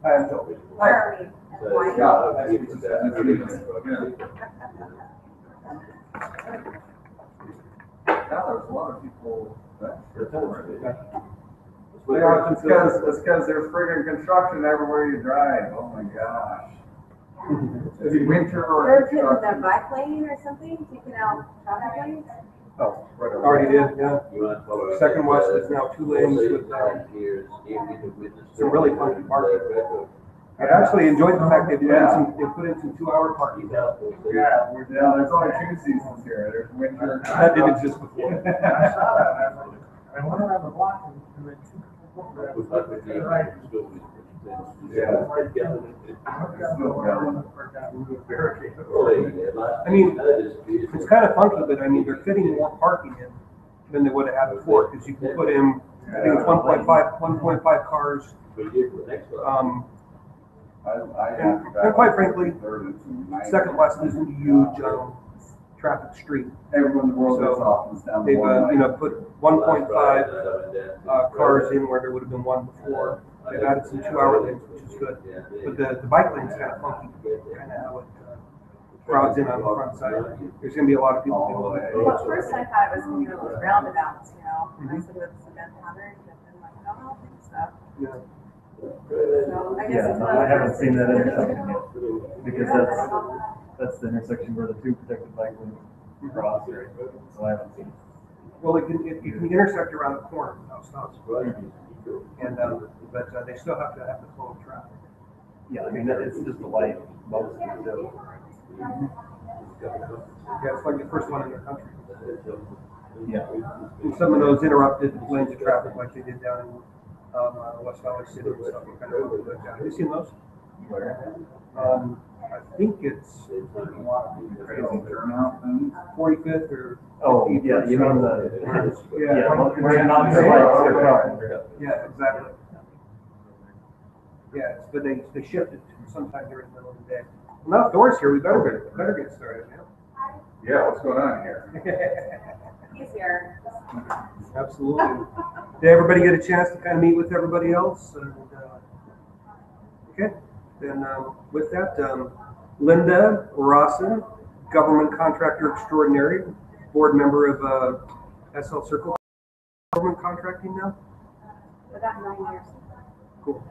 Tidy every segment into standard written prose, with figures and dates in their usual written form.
Where are we? Why? There's a lot of people it's because there's friggin' construction everywhere you drive. Oh my gosh. Winter or They're putting the bike lane or something, taking out traffic lanes? Oh, right. Already did, yeah. Second West is now 2 lanes with some really funky parking. I actually enjoyed the fact they put in some 2-hour parking. Yeah, there's only 2 seasons here. There's winter. That didn't exist before. I saw that. I went around the block and went 2 right. Yeah. I mean, it's kind of funky, but I mean, they're fitting more parking in than they would have had before, because you can put in, I think it's 1.5 cars. And quite frankly, Second West isn't a huge traffic street. Everyone in the world is off down the they've put 1.5 cars in where there would have been 1 before. They've added some 2-hour lanes, which is good. But the bike lane's kind of funky, kind of how it crowds in on the front side. There's going to be a lot of people. Well, at first I thought it was going to be one of those roundabouts, you know. I said with cement pattern, but then like, I don't think so. Yeah. So I guess it's I haven't seen that intersection yet, because that's the intersection where the 2 protected bike lanes cross, right? So I haven't seen it. Well, it can intersect around the corner without stops. And but they still have to have the flow of traffic. Yeah, I mean, it's just a light mostly, so. Yeah, it's like the first one in the country. Yeah. And some of those interrupted lanes of traffic, like they did down in West Valley City and stuff, kind of opened those down. Have you seen those? I think it's crazy turnout thing. 45th or. Oh, yeah, you mean Yeah, yeah, exactly. Yeah, but they shifted to sometime during the middle of the day. Well, now Thor's here, we better get started now. Yeah, what's going on here? He's here. Absolutely. Did everybody get a chance to kind of meet with everybody else? And, okay, then with that, Linda Rawson, government contractor extraordinary, board member of SL Circle. Government contracting now? For that 9 years. Cool.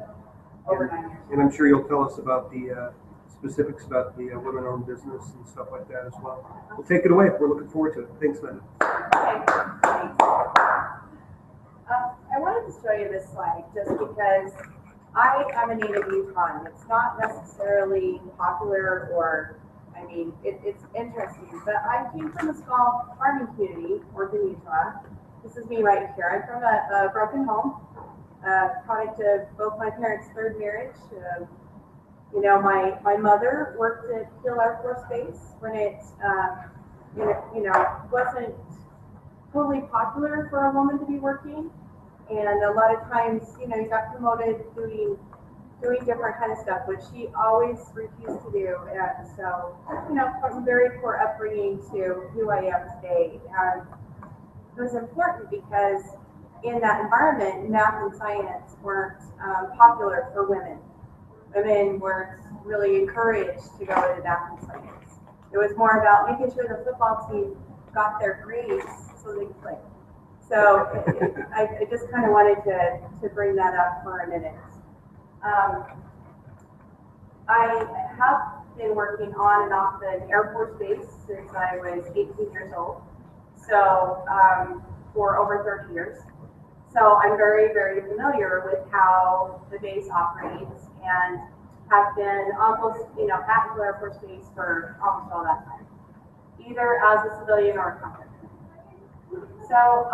Over 9 years. And I'm sure you'll tell us about the specifics about the women-owned business and stuff like that as well. We'll take it away. We're looking forward to it. Thanks, Linda. Okay, thanks. I wanted to show you this slide just because I am a native Utahn. It's not necessarily popular or, I mean, it's interesting, but I came from a small farming community, Orton, Utah. This is me right here. I'm from a broken home, product of both my parents' third marriage. You know, my mother worked at Hill Air Force Base when it, wasn't totally popular for a woman to be working. And a lot of times, you got promoted doing different kind of stuff, which she always refused to do. And so, from a very poor upbringing to who I am today. And it was important because in that environment, math and science weren't popular for women. Women weren't really encouraged to go into math and science. It was more about making sure the football team got their grades so they could play. So I just kind of wanted to bring that up for a minute. I have been working on and off the Air Force Base since I was 18 years old. So for over 30 years. So I'm very, very familiar with how the base operates and have been almost, at the Air Force Base for almost all that time, either as a civilian or a contractor. So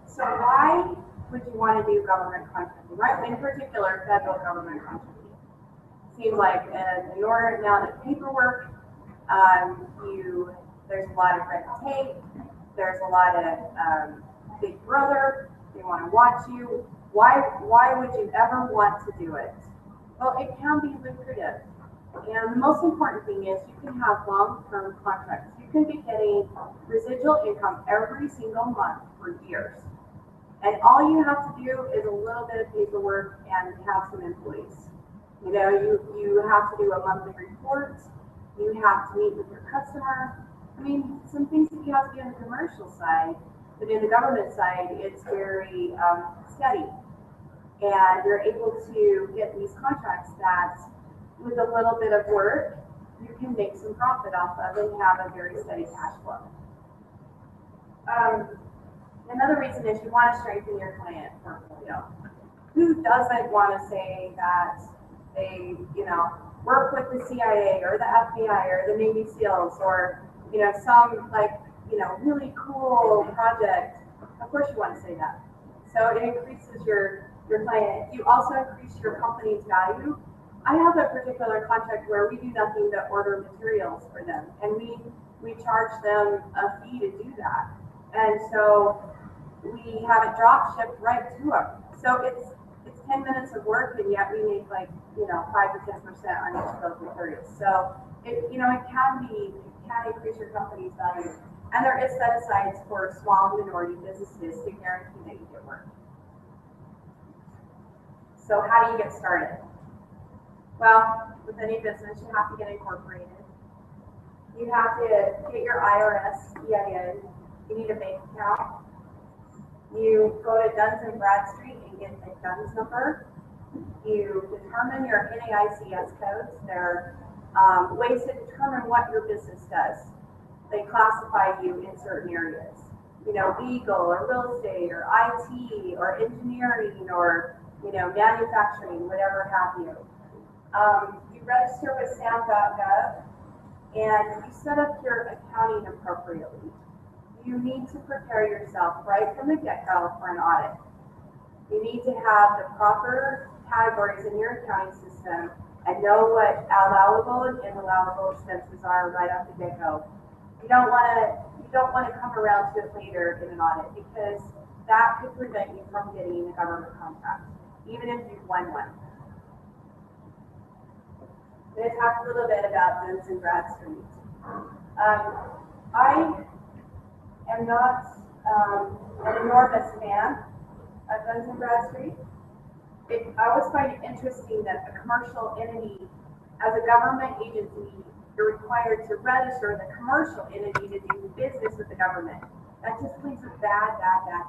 so why would you want to do government contracting? Right, in particular, federal government contracting. Seems like an inordinate amount of paperwork. There's a lot of red tape. There's a lot of Big Brother. They want to watch you. Why would you ever want to do it? Well, it can be lucrative. And the most important thing is you can have long-term contracts. You can be getting residual income every single month for years. And all you have to do is a little bit of paperwork and have some employees. You know, you have to do a monthly report, you have to meet with your customer. I mean, some things that you have to do on the commercial side, but in the government side, it's very steady. And you're able to get these contracts that with a little bit of work, you can make some profit off of and have a very steady cash flow. Another reason is you want to strengthen your client portfolio. Who doesn't want to say that they, you know, work with the CIA or the FBI or the Navy SEALs or, you know, some like, you know, really cool project? Of course you want to say that. So it increases your client. You also increase your company's value. I have a particular contract where we do nothing but order materials for them, and we charge them a fee to do that. And so we have it drop shipped right to them. So it's 10 minutes of work, and yet we make like, you know, 5 to 10% on each of those materials. So it, you know, it can increase your company's value. And there is set asides for small minority businesses to guarantee that you get work. So how do you get started? Well, with any business, you have to get incorporated. You have to get your IRS EIN. You need a bank account. You go to Duns and Bradstreet and get a DUNS number. You determine your NAICS codes. They're ways to determine what your business does. They classify you in certain areas. You know, legal or real estate or IT or engineering or, you know, manufacturing, whatever have you. You register with SAM.gov and you set up your accounting appropriately. You need to prepare yourself right from the get-go for an audit. You need to have the proper categories in your accounting system and know what allowable and inallowable expenses are right off the get-go. You don't want to come around to it later in an audit, because that could prevent you from getting a government contract, even if you've won one. I'm going to talk a little bit about Duns and Bradstreet. I am not an enormous fan of Duns and Bradstreet. I always find it interesting that a commercial entity, as a government agency, you're required to register the commercial entity to do business with the government. That just leaves a bad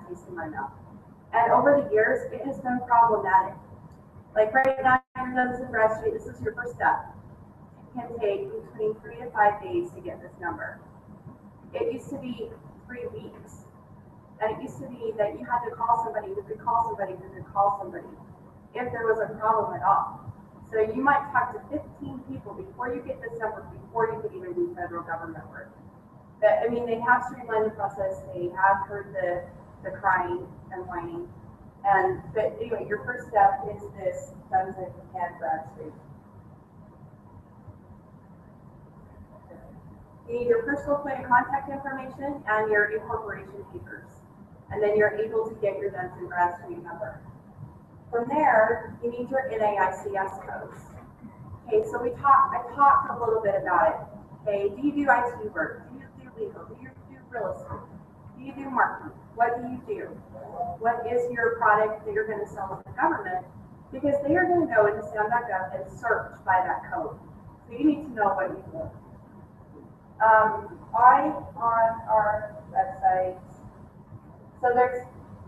taste in my mouth. And over the years, it has been problematic. Like right now, you're Duns and Bradstreet, this is your first step. It can take between 3 to 5 days to get this number. It used to be 3 weeks. And it used to be that you had to call somebody who could call somebody who could call somebody if there was a problem at all. So you might talk to 15 people before you get this number, before you could even do federal government work. But, I mean, they have streamlined the process. They have heard the crying and whining. But anyway, your first step is this Duns and Bradstreet. You need your personal point of contact information and your incorporation papers. And then you're able to get your Duns and Bradstreet number. From there, you need your NAICS codes. Okay, so I talked a little bit about it. Okay, do you do IT work? Do you do legal? Do you do real estate? Do you do marketing? What do you do? What is your product that you're going to sell to the government? Because they are going to go into SAM.gov and search by that code. So you need to know what you do. On our website, so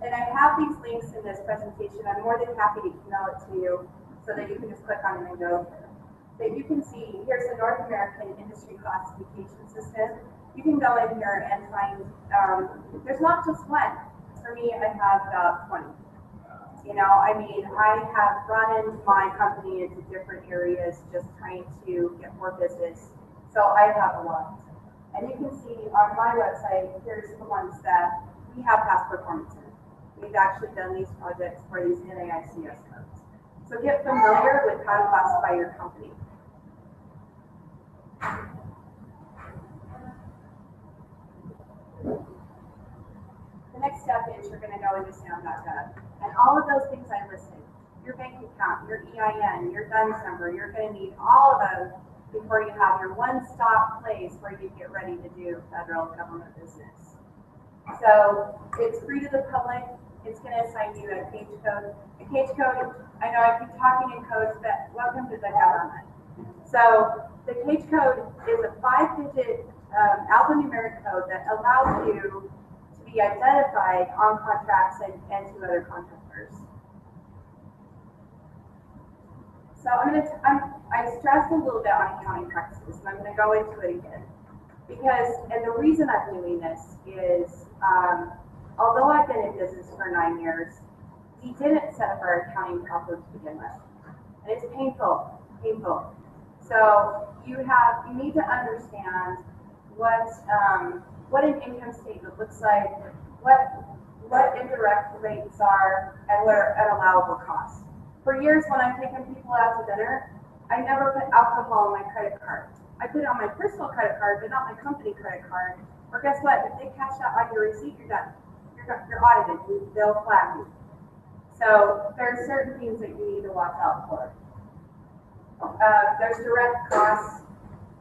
and I have these links in this presentation. I'm more than happy to email it to you so that you can just click on it and go here. But you can see, here's the North American Industry Classification System. You can go in here and find, there's not just one. For me, I have about 20. You know, I mean, I have run in my company into different areas just trying to get more business. So I have a lot. And you can see on my website, here's the ones that we have past performance in. We've actually done these projects for these NAICS codes. So get familiar with how to classify your company. The next step is you're going to go into SAM.gov. And all of those things I listed, your bank account, your EIN, your DUNS number, you're going to need all of those before you have your one-stop place where you get ready to do federal government business. So it's free to the public. it's gonna assign you a cage code. A cage code, I know I keep talking in codes, but welcome to the government. So the cage code is a 5-digit alphanumeric code that allows you to be identified on contracts and to other contractors. So I stressed a little bit on accounting practices, and I'm going to go into it again. Because, and the reason I'm doing this is, although I've been in business for 9 years, we didn't set up our accounting properly to begin with. And it's painful. So you need to understand what an income statement looks like, what indirect rates are, and what are allowable costs. For years, when I've taken people out to dinner, I never put alcohol on my credit card. I put it on my personal credit card, but not my company credit card. Or guess what? If they catch that on your receipt, you're done. You're audited. They'll flag you. So there's certain things that you need to watch out for. There's direct costs.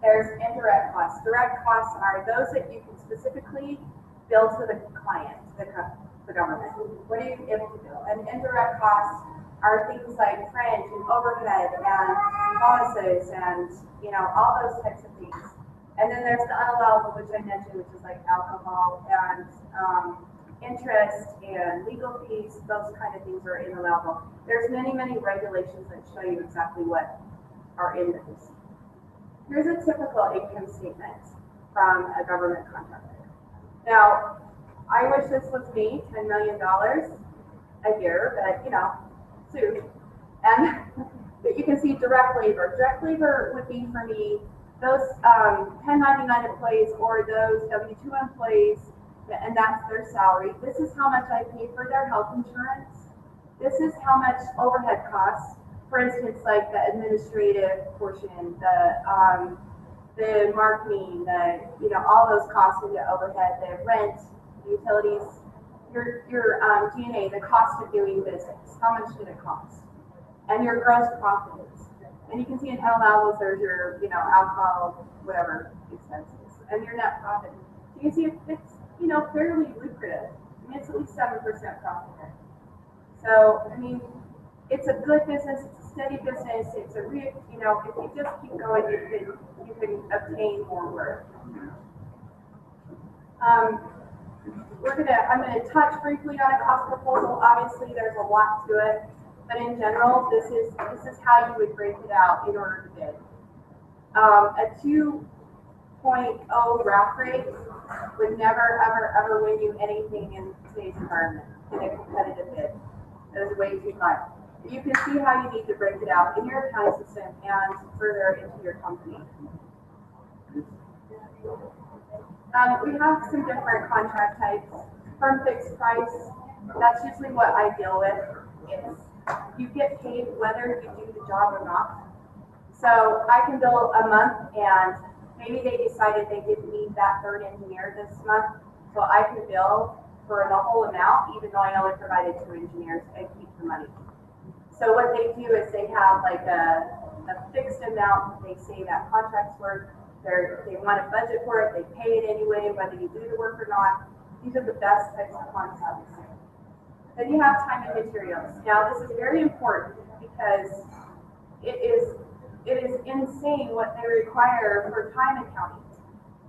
There's indirect costs. Direct costs are those that you can specifically bill to the client, the government. What are you able to bill? And indirect costs are things like fringe and overhead and bonuses and all those types of things. And then there's the unallowable, which I mentioned, which is like alcohol and interest and legal fees. Those kind of things are inallowable. There's many regulations that show you exactly what are in those. Here's a typical income statement from a government contractor. Now, I wish this was me, $10 million a year, but soon. And but you can see direct labor. Direct labor would be for me those 1099 employees or those W-2 employees, and that's their salary. This is how much I pay for their health insurance. This is how much overhead costs. For instance, like the administrative portion, the marketing, all those costs into overhead, the rent, the utilities, your G&A, the cost of doing business. How much did it cost? And your gross profits. And you can see in allowables, there's your, alcohol, whatever expenses, and your net profit. You can see it's, fairly lucrative. It's at least 7% profit. So, it's a good business. It's a steady business. It's a if you just keep going, you can obtain more work. I'm gonna touch briefly on a cost proposal. Obviously, there's a lot to it, but in general, this is how you would break it out in order to bid. A 2.0 wrap rate would never, ever win you anything in today's environment in a competitive bid. That is way too high. You can see how you need to break it out in your accounting system and further into your company. We have some different contract types. Firm fixed price, that's usually what I deal with. You get paid whether you do the job or not. So I can bill a month and maybe they decided they didn't need that third engineer this month. So I can bill for the whole amount, even though I only provided 2 engineers, and keep the money. So what they do is they have like a fixed amount. They say that contract's worth. They want a budget for it. They pay it anyway, whether you do the work or not. These are the best types of contracts. Then you have time and materials. Now this is very important because it is insane what they require for time accounting.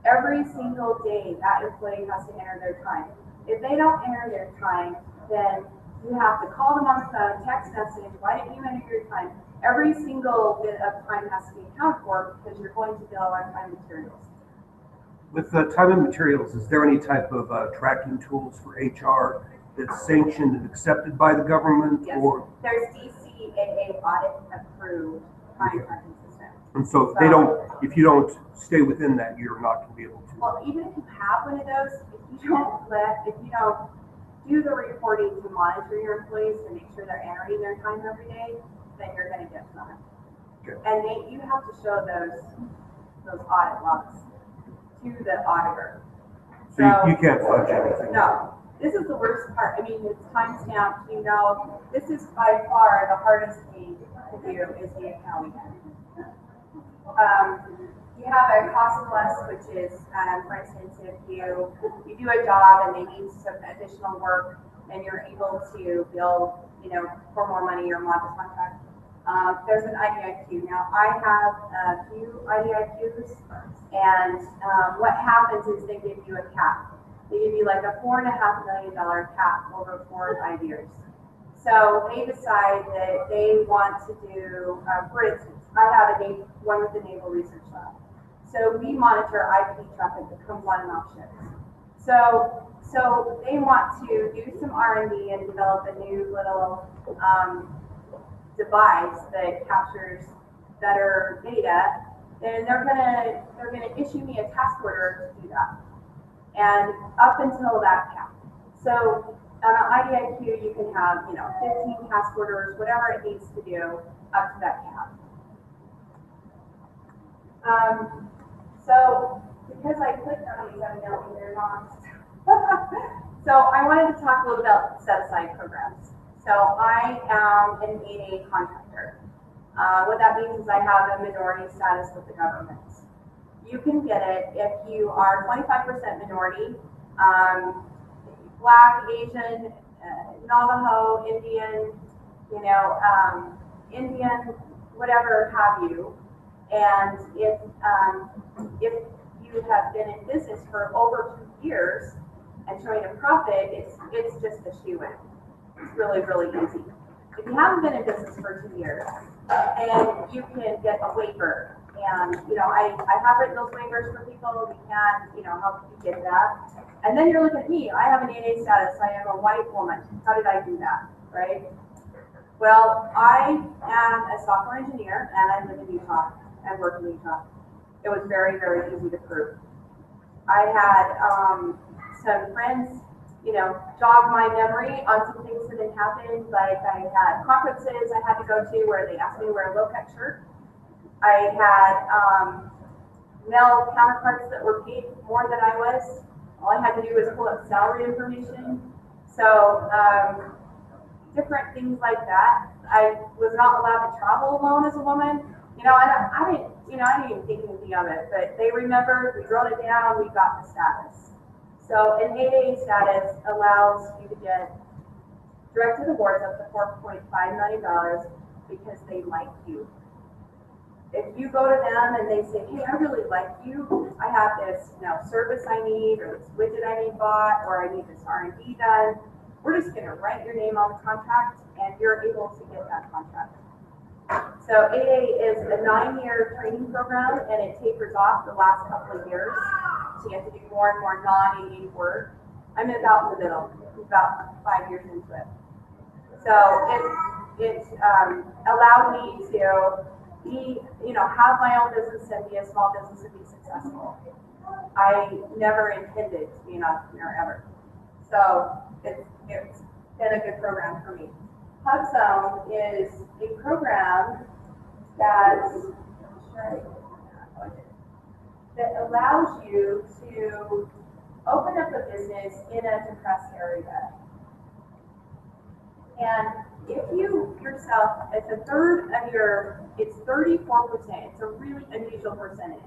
Every single day that employee has to enter their time. If they don't enter their time, then you have to call them on the phone, text message, why didn't you enter your time? Every single bit of time has to be accounted for because you're going to bill on time and materials. With time and materials, is there any type of tracking tools for HR that's sanctioned and accepted by the government? Yes, or there's DCAA audit approved time tracking system. And so if you don't stay within that, you're not going to be able to. Well, even if you have one of those, if you don't do the reporting to monitor your employees to make sure they're entering their time every day, then you're going to get fined. Okay. And you have to show those audit logs to the auditor. So you can't fudge anything. No. This is the worst part. It's time stamped. This is by far the hardest thing to do is the accounting. You have a cost plus, which is, for instance, if you do a job and they need some additional work, and you're able to build, for more money or mod the contract. There's an IDIQ. Now, I have a few IDIQs, and what happens is they give you a cap. They give you like a $4.5 million cap over 4 or 5 years. So they decide that they want to do, for instance, I have one with the Naval Research Lab. So we monitor IP traffic that comes on and off ships. So they want to do some R&D and develop a new little device that captures better data, and they're gonna issue me a task order to do that. And up until that cap. So on an IDIQ, you can have 15 task orders, whatever it needs to do, up to that cap. So because I clicked on these, evidently they're not. So I wanted to talk a little about set-aside programs. So I am an 8A contractor. What that means is I have a minority status with the government. You can get it if you are 25% minority, Black, Asian, Navajo, Indian, Indian, whatever have you. And if you have been in business for over 2 years and showing a profit, it's just a shoe-in. It's really, really easy. If you haven't been in business for 2 years, and you can get a waiver. And, I have written those waivers for people. We can, help you get that. And then you're looking at me. I have an 8A status. I am a white woman. How did I do that, right? Well, I am a software engineer, and I live in Utah and work in Utah. It was very, very easy to prove. I had some friends, jog my memory on some things that had happened. Like I had conferences I had to go to where they asked me to wear a low-cut shirt. I had male counterparts that were paid more than I was. All I had to do was pull up salary information. So different things like that. I was not allowed to travel alone as a woman. I didn't even think anything of it, but they remembered, we wrote it down, we got the status. So an 8A status allows you to get directed awards up to $4.5 million because they like you. If you go to them and they say, hey, I really like you, I have this service I need, or this widget I need bought, or I need this R&D done, we're just going to write your name on the contract, and you're able to get that contract. So 8A is a 9-year training program, and it tapers off the last couple of years. So you have to do more and more non-8A work. I'm about in the middle, about 5 years into it. So it allowed me to be, have my own business and be a small business and be successful. I never intended to be an entrepreneur ever. So it's been a good program for me. HubZone is a program that allows you to open up a business in a depressed area. And if you yourself, it's a third of it's 34%, it's a really unusual percentage.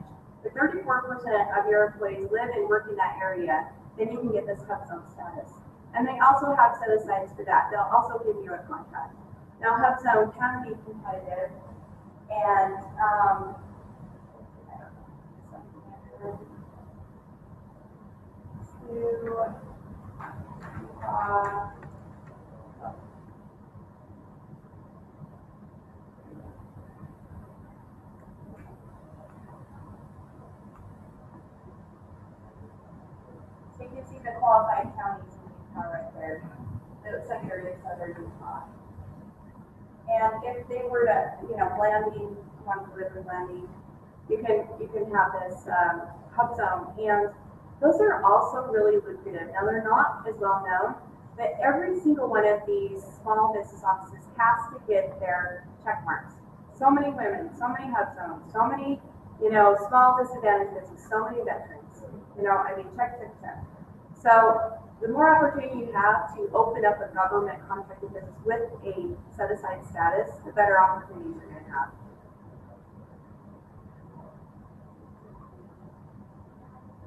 If 34% of your employees live and work in that area, then you can get this HubZone status. And they also have set-asides for that. They'll also give you a contract. Now, HubZone can be competitive, and so you can see the qualified counties in Utah right there. The secondary of southern Utah. And if they were to, Blanding, one to live in Blanding, you can have this HubZone, and those are also really lucrative. Now they're not as well known, but every single one of these small business offices has to get their check marks. So many women, so many HubZones, so many, small disadvantaged businesses, so many veterans. Check. So the more opportunity you have to open up a government contracting business with a set-aside status, the better opportunities you're going to have.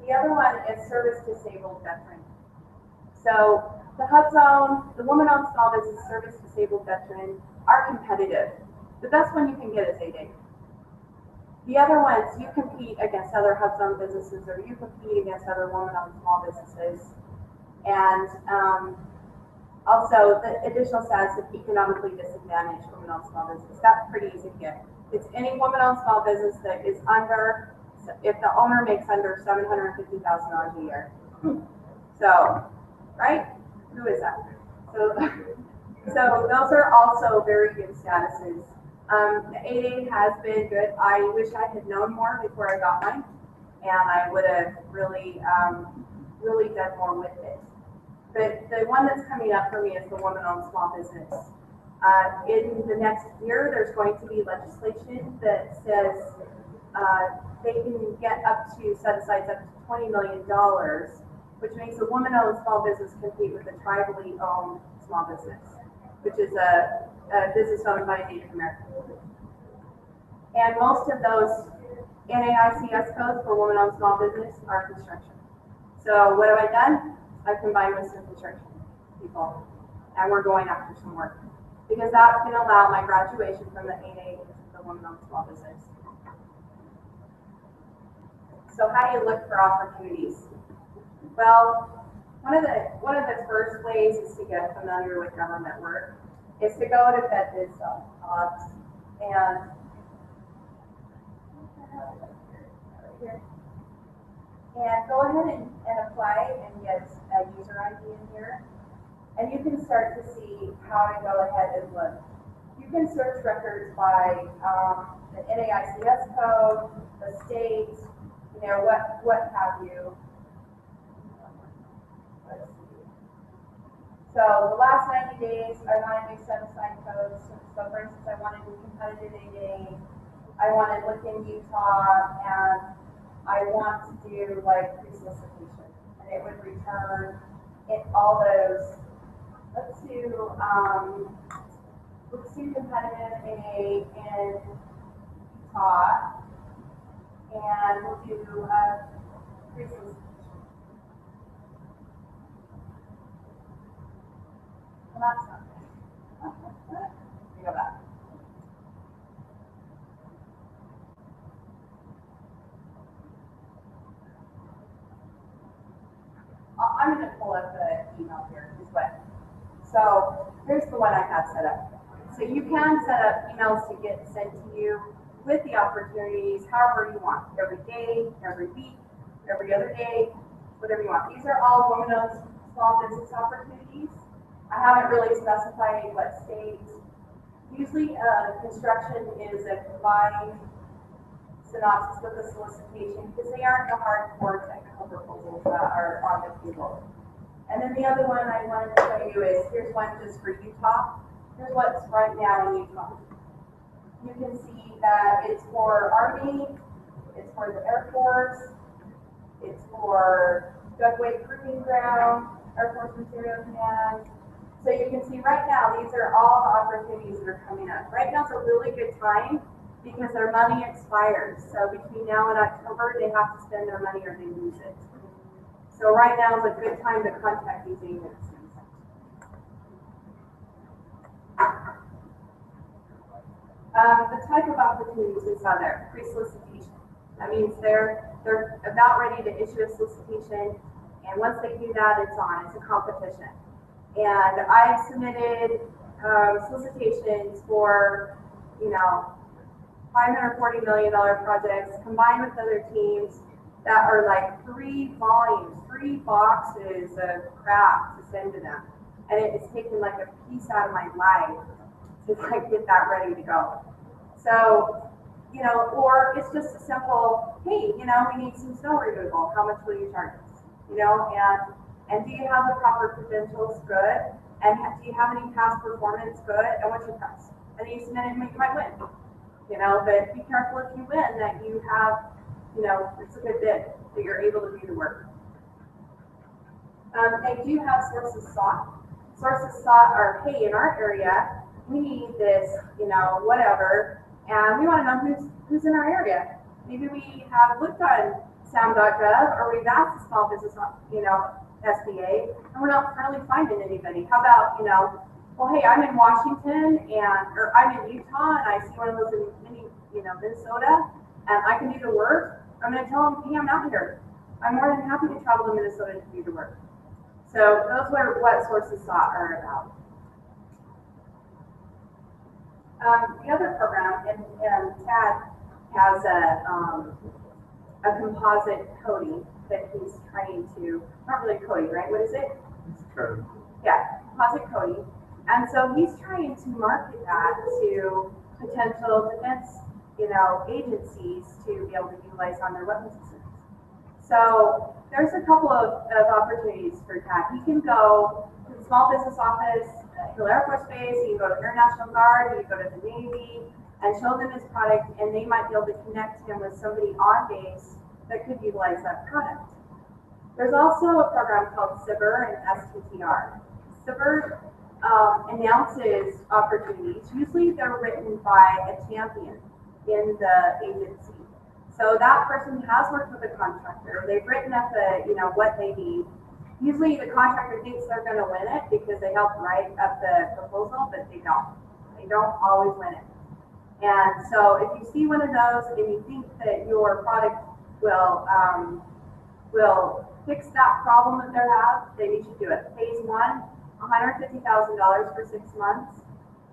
The other one is service disabled veteran. So the HUD zone, the woman-owned small business, service disabled veteran are competitive. The best one you can get is 8A. The other ones, you compete against other HUD zone businesses, or you compete against other woman-owned small businesses. And also, the additional status of economically disadvantaged women-owned small business. That's pretty easy to get. It's any woman-owned small business that is under, if the owner makes under $750,000 a year. So, right? Who is that? So, so those are also very good statuses. The 8A has been good. I wish I had known more before I got mine, and I would have really, really done more with it. But the one that's coming up for me is the woman-owned small business. In the next year, there's going to be legislation that says they can get up to set-asides up to $20 million, which makes a woman-owned small business compete with a tribally owned small business, which is a business owned by a Native American. And most of those NAICS codes for women-owned small business are construction. So what have I done? I've combined with some construction people, and we're going after some work, because that's going to allow my graduation from the 8A into the women-owned small business. So how do you look for opportunities? Well, one of the first ways is to get familiar with government work, is to go to FedBiz.jobs and go ahead and apply and get a user ID in here. And you can start to see how to go ahead and look. You can search records by the NAICS code, the state, you know, what have you. Let's see. So the last 90 days, I want to do set-aside codes. So for instance, I want to do competitive 8A. I want to look in Utah, and I want to do like pre-solicitation, and it would return in all those. Let's do competitive 8A in Utah, and we'll do pre-solicitation. Well, that's not good. Let me go back. I'm going to pull up the email here as well. So here's the one I have set up. So you can set up emails to get sent to you with the opportunities however you want. Every day, every week, every other day, whatever you want. These are all women-owned small business opportunities. I haven't really specified what state. Usually construction is a combined synopsis with a solicitation, because they aren't the hardcore technical proposals that are on the table. And then the other one I wanted to show you is, here's one just for Utah. Here's what's right now in Utah. You can see that it's for Army, it's for the Air Force, it's for Dugway Proving Ground, Air Force Material Command. So you can see right now, these are all the opportunities that are coming up. Right now is a really good time, because their money expires. So between now and October, they have to spend their money or they lose it. So right now is a good time to contact these agencies. The type of opportunities we saw there, pre-solicitation. That means they're about ready to issue a solicitation, and once they do that, it's on. It's a competition. And I've submitted solicitations for, you know, $540 million projects combined with other teams that are like 3 volumes, 3 boxes of crap to send to them. And it's taken like a piece out of my life to like get that ready to go. So, you know, or it's just a simple, hey, you know, we need some snow removal. How much will you charge us? You know, and do you have the proper credentials? Good. And do you have any past performance? Good. And what's your price? And then you submit it and you might win. You know, but be careful if you win that you have, you know, it's a good bid, that you're able to do the work. They do have sources sought. Sources sought are, hey, in our area, we need this, you know, whatever, and we want to know who's in our area. Maybe we have looked on SAM.gov, or we've asked a small business, you know, SBA, and we're not really finding anybody. How about, you know, well, hey, I'm in Washington or I'm in Utah and I see one of those in Minnesota and I can do the work. I'm going to tell them, hey, I'm out here. I'm more than happy to travel to Minnesota to do the work. So those are what Sources Sought are about. The other program, and Tad has a composite coding that he's trying to, not really coding, right? What is it? Sure. Yeah, composite coding. And so he's trying to market that to potential defense, agencies to be able to utilize on their weapon systems. So there's a couple of opportunities for Tad. He can go to the Small Business Office, Hill Air Force Base, he can go to the Air National Guard, he can go to the Navy, and show them his product, and they might be able to connect him with somebody on base that could utilize that product. There's also a program called SBIR and STTR. SBIR announces opportunities. Usually they're written by a champion in the agency. So that person has worked with a contractor. They've written up what they need. Usually the contractor thinks they're going to win it because they helped write up the proposal, but they don't. They don't always win it. And so if you see one of those and you think that your product will fix that problem that they have, then you should do it. Phase 1, $150,000 for 6 months.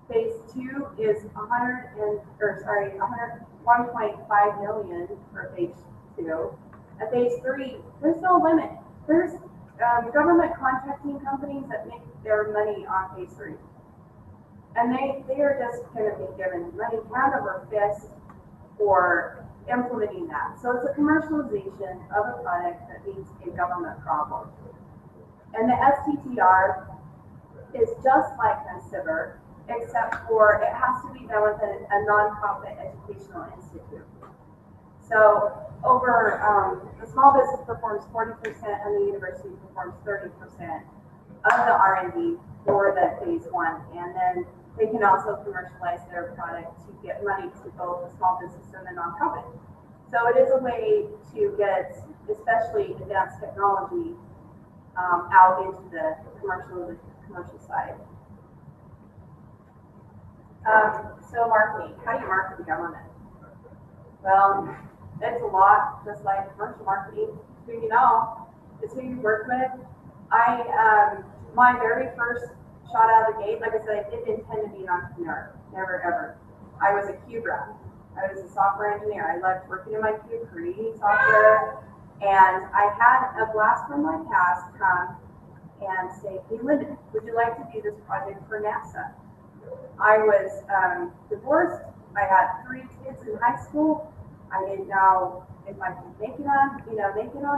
Phase 2 is 1.5 million for phase 2. At phase 3, there's no limit. There's government contracting companies that make their money on phase 3. And they are just going to be given money hand over fist for implementing that. So it's a commercialization of a product that meets a government problem. And the STTR is just like the SBIR, except for it has to be done with a nonprofit educational institute. So over the small business performs 40% and the university performs 30% of the R&D for the phase 1, and then they can also commercialize their product to get money to both the small business and the nonprofit. So it is a way to get, especially advanced technology, out into the commercial side. So marketing, how do you market the government? Well, it's a lot, just like commercial marketing. Who you know, it's who you work with. My very first shot out of the gate, like I said, I didn't intend to be an entrepreneur, never ever. I was a Q grad. I was a software engineer. I loved working in my Q, creating software, and I had a blast from my past come and say, hey Linda, would you like to do this project for NASA? I was divorced. I had 3 kids in high school. I didn't know if I could make it on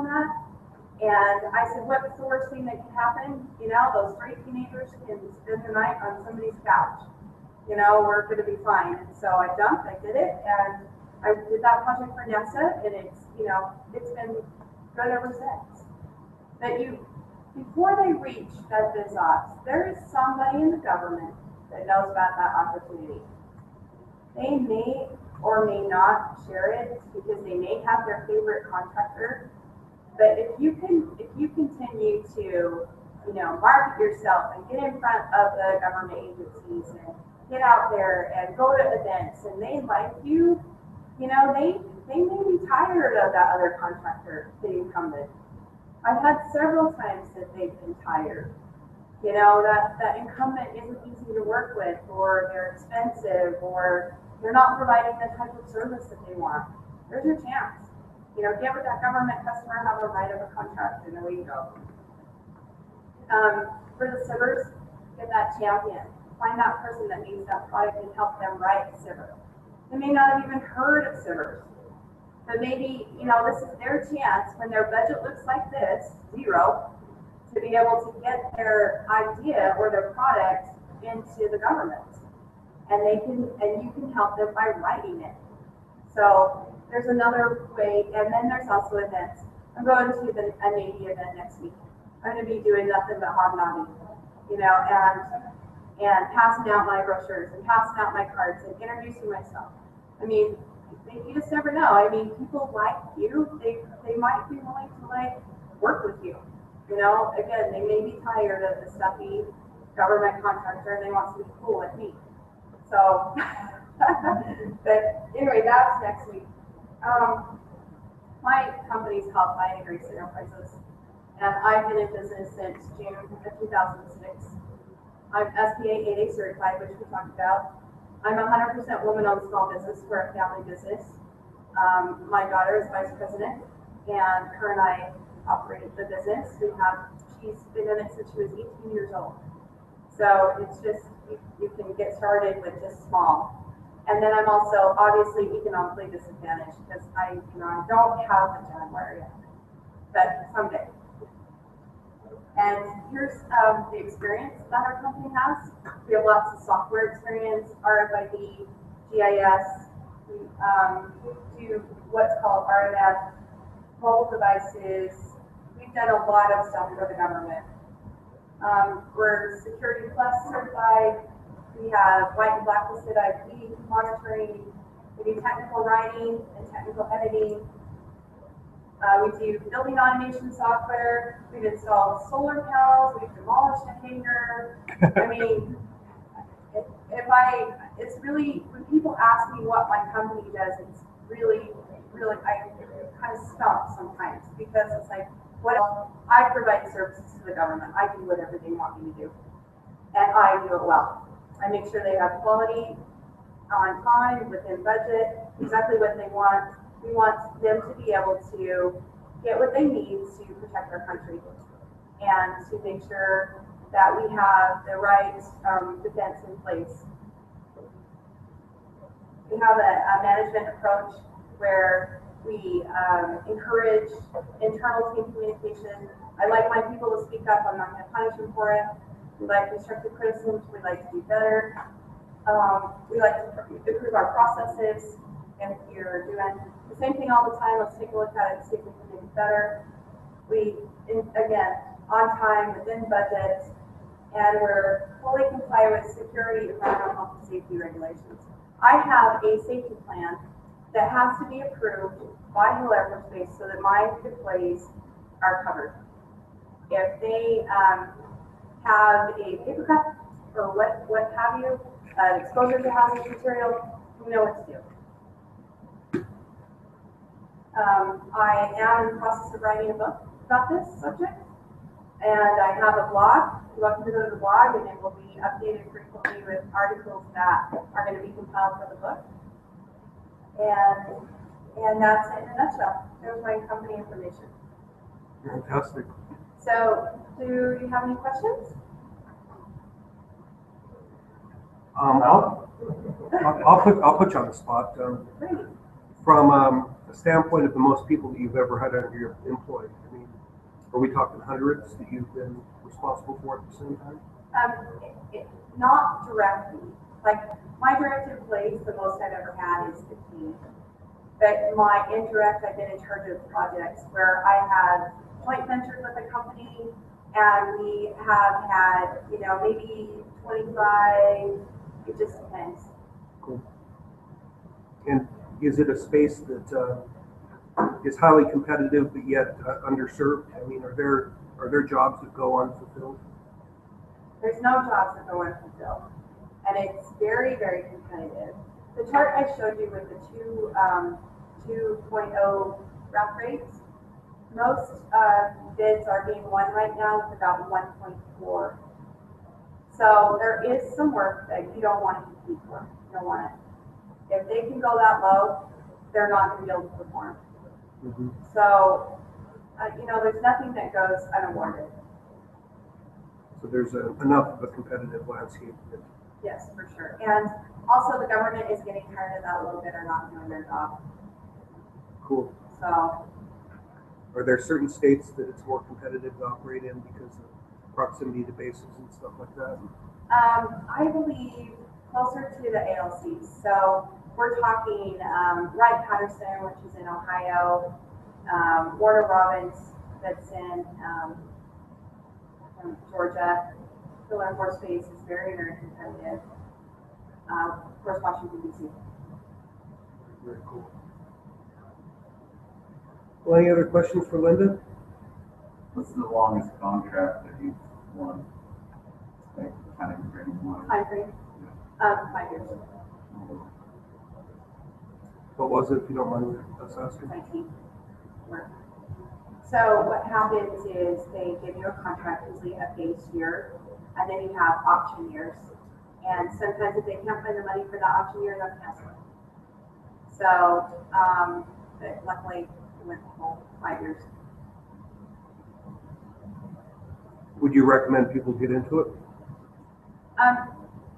that. And I said, what's the worst thing that could happen? Those 3 teenagers can spend the night on somebody's couch. We're going to be fine. And so I jumped, I did it, and I did that project for NASA, and it's been good ever since. But before they reach that BizOps, there is somebody in the government that knows about that opportunity. They may or may not share it because they may have their favorite contractor. But if you continue to, market yourself and get in front of the government agencies and get out there and go to events and they like you, they may be tired of that other contractor, the incumbent. I've had several times that they've been tired. That incumbent isn't easy to work with, or they're expensive, or they're not providing the type of service that they want. There's your chance. Get with that government customer, have a right of a contract, and away you go. For the SBIRs, get that champion. Find that person that needs that product and help them write SBIR. They may not have even heard of SBIRs, but maybe, this is their chance when their budget looks like this, 0, to be able to get their idea or their product into the government. And you can help them by writing it. So there's another way, and then there's also events. I'm going to a Navy event next week. I'm going to be doing nothing but hobnobbing, and passing out my brochures and passing out my cards and introducing myself. You just never know. People like you. They might be willing to work with you. You know, again, they may be tired of the stuffy government contractor and they want to be cool like me. So, but anyway, that's next week. My company's called Lion Grace Enterprises, and I've been in business since June of 2006. I'm SBA 8A certified, which we talked about. I'm 100% woman-owned small business. We're a family business. My daughter is vice president, and her and I operate the business. She's been in it since she was 18 years old. So it's just, you can get started with just small. And then I'm also obviously economically disadvantaged because I don't have a Jaguar yet, but someday. And here's the experience that our company has. We have lots of software experience, RFID, GIS. We do what's called RMF, mobile devices. We've done a lot of stuff for the government. We're Security Plus certified. We have white and blacklisted IP monitoring. We do technical writing and technical editing. We do building automation software. We've installed solar panels. We've demolished a hangar. I mean, it's really, when people ask me what my company does, it's really, I kind of stump sometimes because it's like, I provide services to the government. I do whatever they want me to do. And I do it well. I make sure they have quality on time, within budget, exactly what they want. We want them to be able to get what they need to protect our country and to make sure that we have the right defense in place. We have a management approach where we encourage internal team communication. I like my people to speak up. I'm not going to punish them for it. We like constructive criticism. We like to do better. We like to improve our processes. If you're doing the same thing all the time, let's take a look at it and see if we can make it better. Again, on time, within budget, and we're fully comply with security, environmental health, and safety regulations. I have a safety plan that has to be approved by Hill Air Force Base so that my employees are covered. If they have a paper cut or what have you, exposure to hazardous material, we know what to do. I am in the process of writing a book about this subject, and I have a blog. You're welcome to go to the blog, and it will be updated frequently with articles that are going to be compiled for the book. And that's it in a nutshell. There's my company information. Fantastic. So, do you have any questions? I'll put you on the spot. Great. From a standpoint of the most people that you've ever had under your employ, I mean, are we talking hundreds that you've been responsible for at the same time? Not directly. Like, my direct employees, the most I've ever had is 15. But my indirect, I've been in charge of projects where I have joint ventured with a company, and we have had, maybe 25, it just depends. Cool. And is it a space that is highly competitive but yet underserved? I mean, are there jobs that go unfulfilled? There's no jobs that go unfulfilled, and it's very, very competitive. The chart I showed you with the 2.0 wrap rates, most bids are being won right now with about 1.4. So there is some work that you don't want to compete for. You don't want it. If they can go that low, they're not going to be able to perform. Mm-hmm. So, there's nothing that goes unawarded. So there's enough of a competitive landscape. Yes, for sure. And also the government is getting tired of that a little bit or not doing their job. Cool. So. Are there certain states that it's more competitive to operate in because of proximity to bases and stuff like that? I believe closer to the ALCs. So we're talking Wright-Patterson, which is in Ohio, Warner Robins, that's in Georgia. Hill Air Force Base is very, very competitive. Of course, Washington, D.C. Very cool. Well, any other questions for Linda? What's the longest contract that you've won? Like, kind of bring one. Time frame, 5 years, What was it, if you don't mind us asking? 19. Work. So what happens is they give you a contract, usually a base year, and then you have option years. And sometimes if they can't find the money for that option year, they'll cancel it. So, but luckily, it went the whole 5 years. Would you recommend people get into it?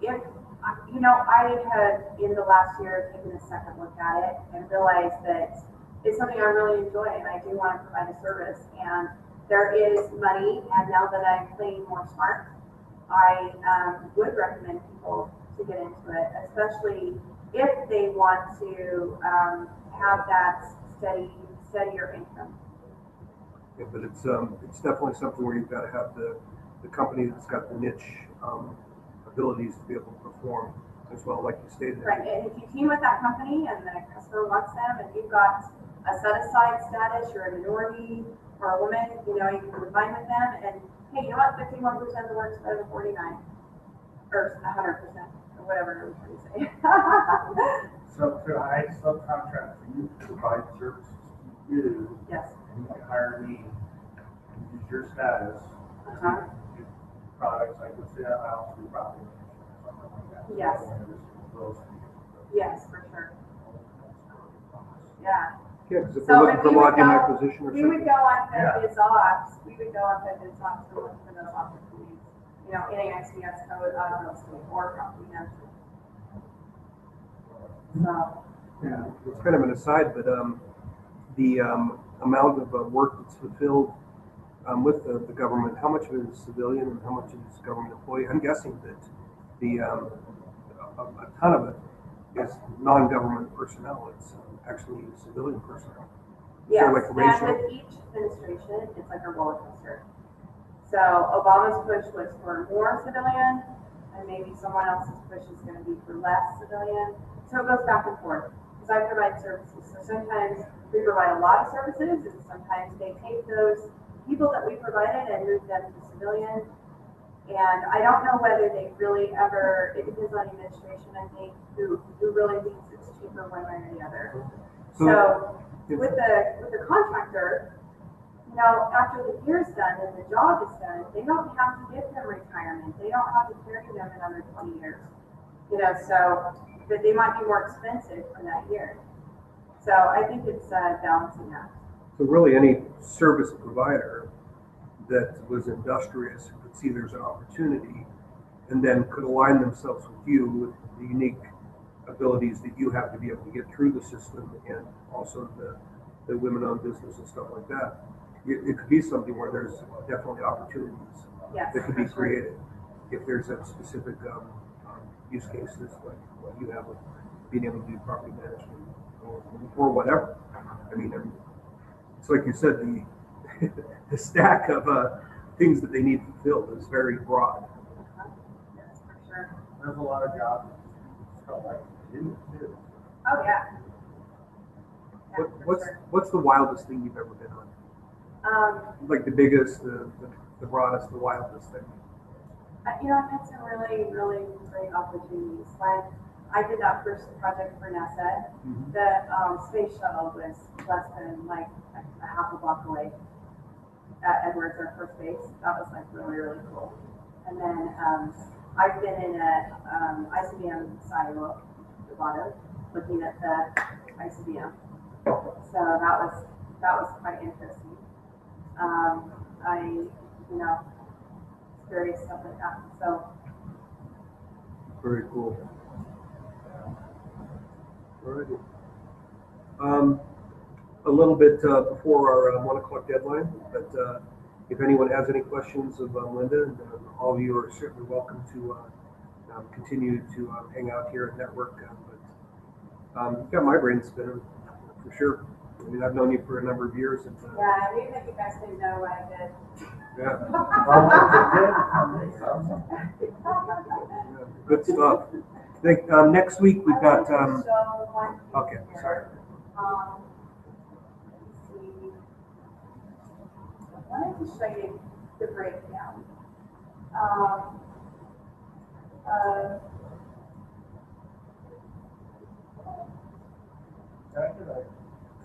If, you know, I had in the last year taken a second look at it and realized that it's something I really enjoy and I do want to provide a service. And there is money, and now that I'm playing more smart, I would recommend people to get into it, especially if they want to have that steadier income. Yeah, but it's definitely something where you've got to have the company that's got the niche abilities to be able to perform as well, like you stated. Right, and if you team with that company and the customer wants them, and you've got a set-aside status, you're a minority or a woman, you know, you can combine with them, and hey, you know what, 51% of the work's better than 49, or 100%, or whatever you say. So could I subcontract for you to provide services to you, Yes. and you can hire me, and use your status, Uh-huh. to do products, like let's say a house, do property management, something like that. Yes. So those people. Yes, for sure. Yeah. Yeah, because if So we're looking if for we would lodging go- acquisition or We would something. go on Yeah. FedBids ops, we would go on FedBids ops to look for those opportunities. You know, NAICS code, real estate, or property management. So, Yeah. It's kind of an aside, but the amount of work that's fulfilled with the government, how much of it is civilian and how much is government employee? I'm guessing that the a ton of it is non-government personnel. It's actually civilian personnel. Is there yes, like a and ratio? with each administration, it's like a roller coaster. So Obama's push was for more civilian, and maybe someone else's push is gonna be for less civilian. So it goes back and forth, because I provide services. So sometimes we provide a lot of services, and sometimes they take those people that we provided and move them to civilian. And I don't know whether they really ever, it depends on the administration, I think, who really thinks it's cheaper one way or the other. So with the contractor, you know, after the year's done and the job is done, they don't have to give them retirement. They don't have to carry them another 20 years. You know, so, but they might be more expensive for that year. So I think it's balancing that. So really, any service provider that was industrious could see there's an opportunity and then could align themselves with you with the unique abilities that you have to be able to get through the system, and also the women-owned business and stuff like that. It could be something where there's definitely opportunities Yes. that could be for sure. created if there's a specific use cases like what you have with being able to do property management or whatever. I mean, it's like you said, the stack of things that they need fulfilled is very broad. Yes, for sure. There's a lot of jobs that felt like they didn't do. Oh, yeah. Yeah, for sure. What's the wildest thing you've ever been on? Like the biggest, the broadest, the wildest thing? You know, I've had some really, really great opportunities. When I did that first project for NASA, Mhm. the space shuttle was less than like a half a block away at Edwards Air Force Base. That was like really, really cool. And then I've been in a ICBM silo, the bottom, looking at the ICBM. So that was quite interesting. You know, scary stuff like that. So Very cool. Alrighty. A little bit before our 1 o'clock deadline, but if anyone has any questions of Linda, and all of you are certainly welcome to continue to hang out here and network. But you've got my brain spinning for sure. I mean, I've known you for a number of years. And, yeah, I knew that you guys didn't know what I did. yeah, Oh, good stuff. I think next week we've got. I wanted to show one Okay, picture. sorry. Let's see. wanted to show you the breakdown. Can I get a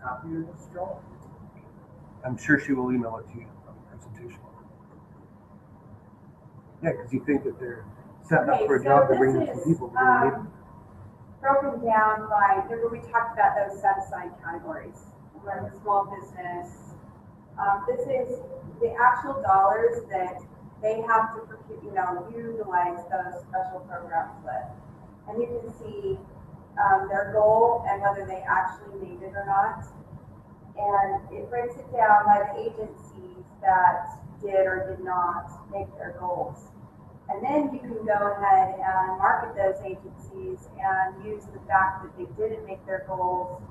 copy of this, Joe? I'm sure she will email it to you on the presentation. Yeah, because you think that they're setting up Okay, for a so job to this bring in some is, people. But they don't need broken down by, remember we talked about those set aside categories, like small business. This is the actual dollars that they have to, utilize those special programs with. And you can see, their goal and whether they actually made it or not. And it breaks it down by the agencies that did or did not make their goals. And then you can go ahead and market those agencies and use the fact that they didn't make their goals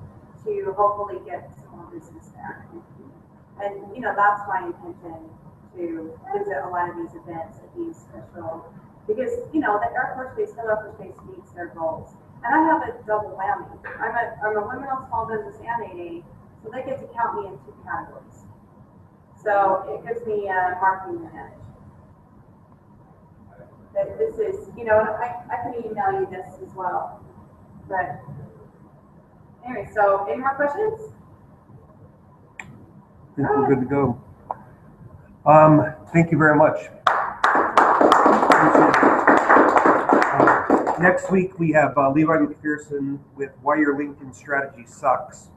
to hopefully get some more business there. And, that's my intention to visit a lot of these events at these special, because, the Air Force Base, Hill Air Force Base meets their goals. And I have a double whammy. I'm a Women on Small Business and 8A, so they get to count me in 2 categories. So it gives me a marketing advantage. That this is, and I can email you this as well. But anyway, so any more questions? I think we're good to go. Thank you very much. Next week we have Levi McPherson with Why Your LinkedIn Strategy Sucks,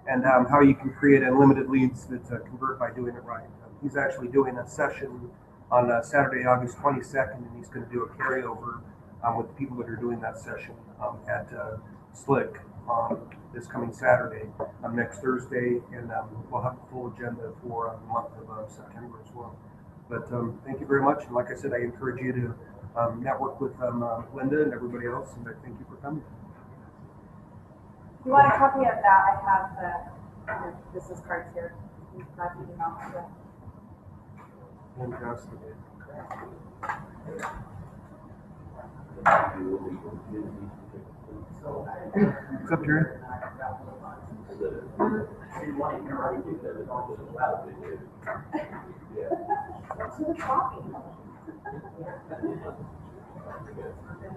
and how you can create unlimited leads that convert by doing it right. He's actually doing a session on Saturday, August 22nd, and he's going to do a carryover with the people that are doing that session at Slick this coming Saturday, next Thursday, and we'll have a full agenda for the month of September as well. But thank you very much, and like I said, I encourage you to network with Linda and everybody else, and I thank you for coming. If you want a copy of that, I have the business cards here. You can copy them out. Fantastic. What's up, Jerry? To the coffee.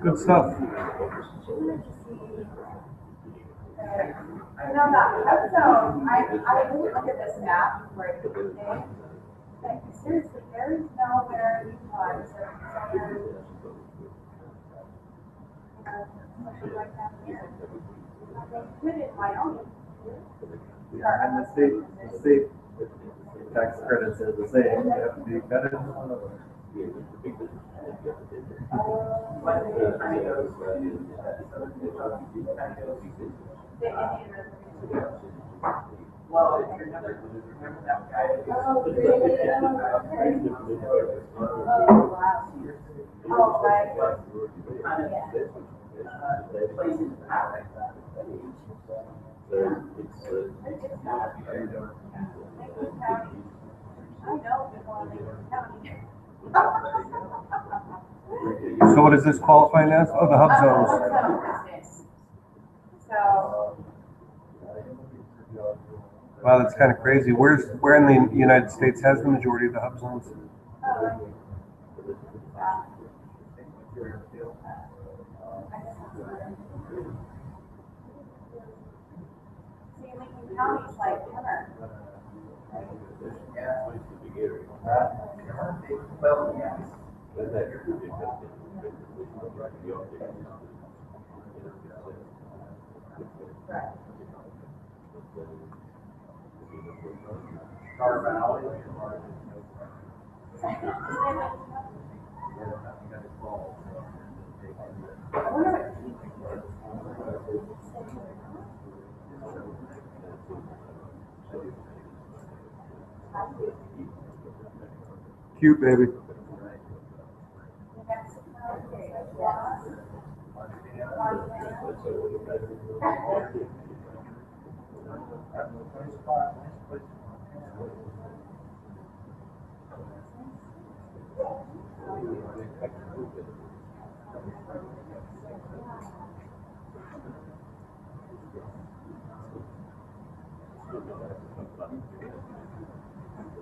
Good stuff. I didn't look at this map before I did today. Like, seriously, there is nowhere you want to something like that here. They could in Wyoming. Yeah, and the state tax credits are the same, they have to be vetted. Oh, right. I know people in Lincoln County. So what does this qualify as? Oh, the hub zones. Business. So, Wow, that's kind of crazy. Where in the United States has the majority of the hub zones? see, Lincoln County's like Kenner. Well, yes. Star Valley. I wonder what Cute, baby.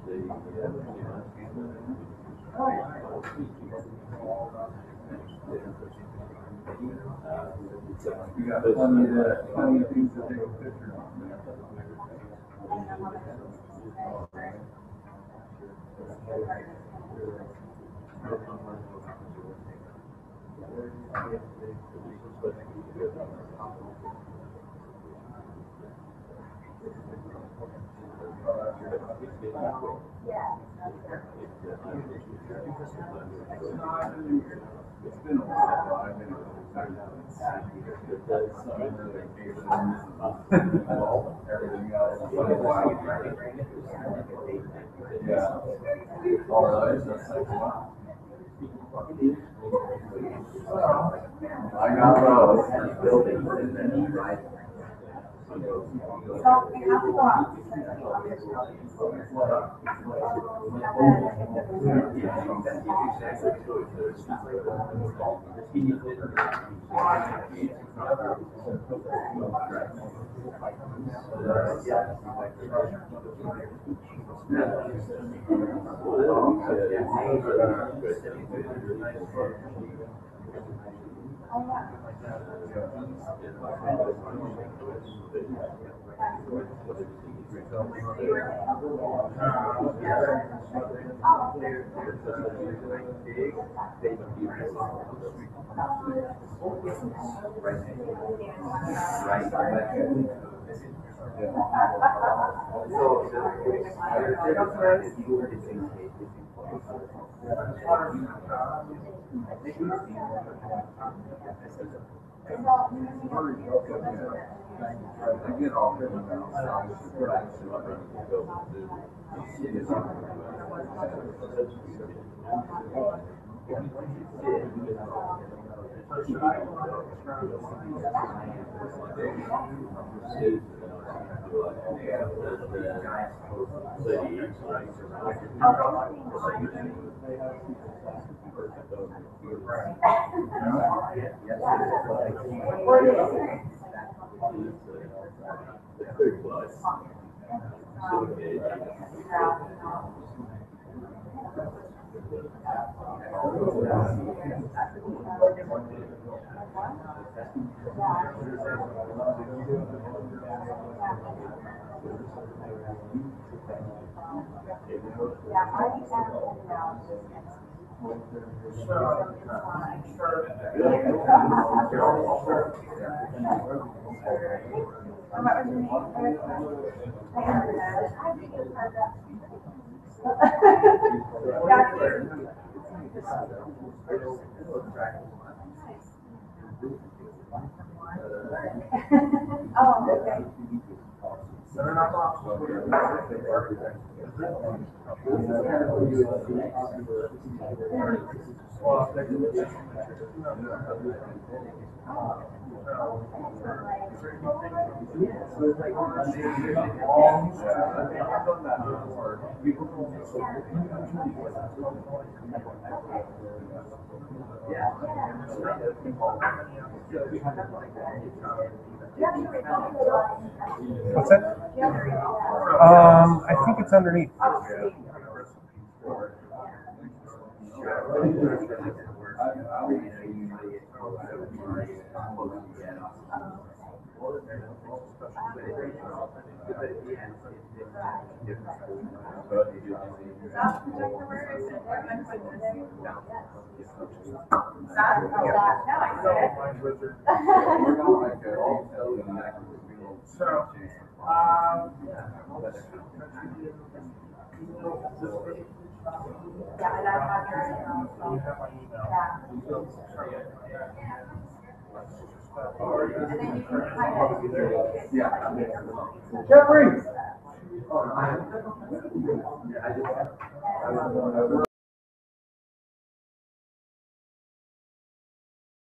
You got plenty of things to take a picture on. It's been a while. I've been everything else. Yeah. All right. That's like, wow. I got those. So we have to go out. I get all good now. Oh, okay. What's that? I think it's underneath. Jeffrey!